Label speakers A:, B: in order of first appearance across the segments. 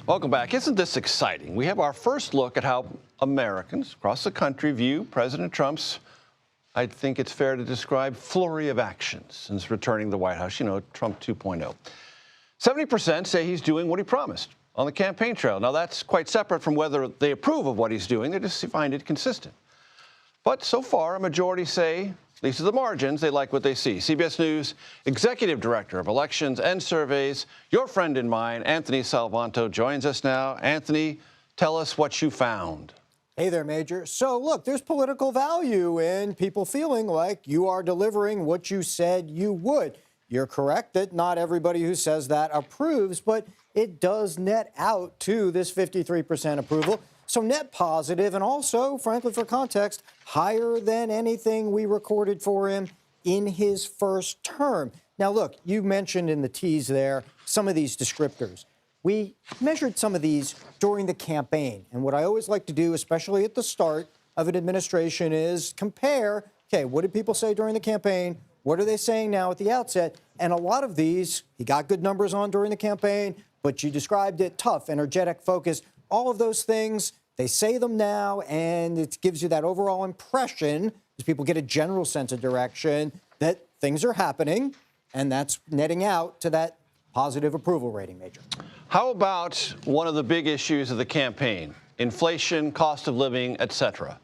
A: Welcome back. Isn't this exciting? We have our first look at how Americans across the country view President Trump's, I think it's fair to describe, flurry of actions since returning to the White House, Trump 2.0. 70% say he's doing what he promised on the campaign trail. Now, that's quite separate from whether they approve of what he's doing. They just find it consistent. But so far, a majority say, at least at the margins, they like what they see. CBS News Executive Director of Elections and Surveys, your friend and mine, Anthony Salvanto, joins us now. Anthony, tell us what you found.
B: Hey there, Major. So, look, there's political value in people feeling like you are delivering what you said you would. You're correct that not everybody who says that approves, but it does net out to this 53% approval. So net positive, and also, frankly, for context, higher than anything we recorded for him in his first term. Now, look, you mentioned in the tease there some of these descriptors. We measured some of these during the campaign. And what I always like to do, especially at the start of an administration, is compare, okay, what did people say during the campaign? What are they saying now at the outset? And a lot of these, he got good numbers on during the campaign, but you described it tough, energetic, focused. All of those things, they say them now, and it gives you that overall impression, as people get a general sense of direction, that things are happening, and that's netting out to that positive approval rating, Major.
A: How about one of the big issues of the campaign, inflation, cost of living, et cetera?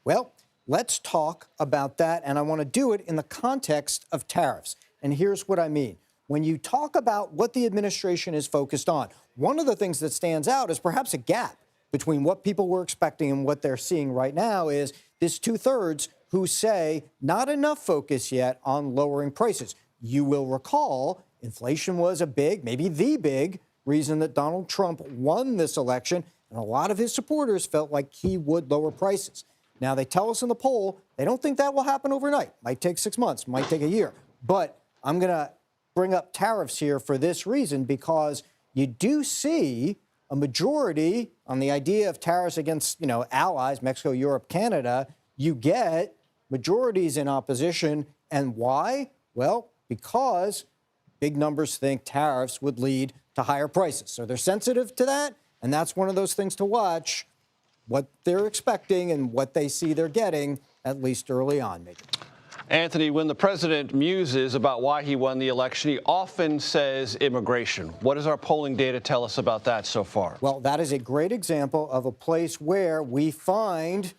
B: Well, let's talk about that, and I want to do it in the context of tariffs. And here's what I mean. When you talk about what the administration is focused on, one of the things that stands out is perhaps a gap between what people were expecting and what they're seeing right now is this 2/3 who say not enough focus yet on lowering prices. You will recall inflation was a big, maybe the big, reason that Donald Trump won this election, and a lot of his supporters felt like he would lower prices. Now, they tell us in the poll they don't think that will happen overnight. Might take 6 months, might take a year. But I'm going to bring up tariffs here for this reason, because you do see a majority on the idea of tariffs against, allies, Mexico, Europe, Canada. You get majorities in opposition. And why? Well, because big numbers think tariffs would lead to higher prices. So they're sensitive to that. And that's one of those things to watch, what they're expecting and what they see they're getting, at least early on, maybe.
A: Anthony, when the president muses about why he won the election, he often says immigration. What does our polling data tell us about that so far?
B: Well, that is a great example of a place where we find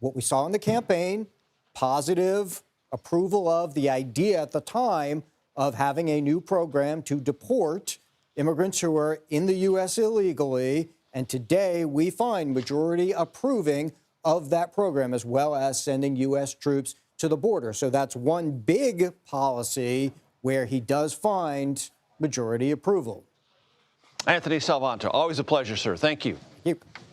B: what we saw in the campaign, positive approval of the idea at the time of having a new program to deport immigrants who are in the U.S. illegally. And today we find majority approving of that program, as well as sending U.S. troops to the border. So that's one big policy where he does find majority approval.
A: Anthony Salvanto, always a pleasure, sir. Thank you.
B: Thank you.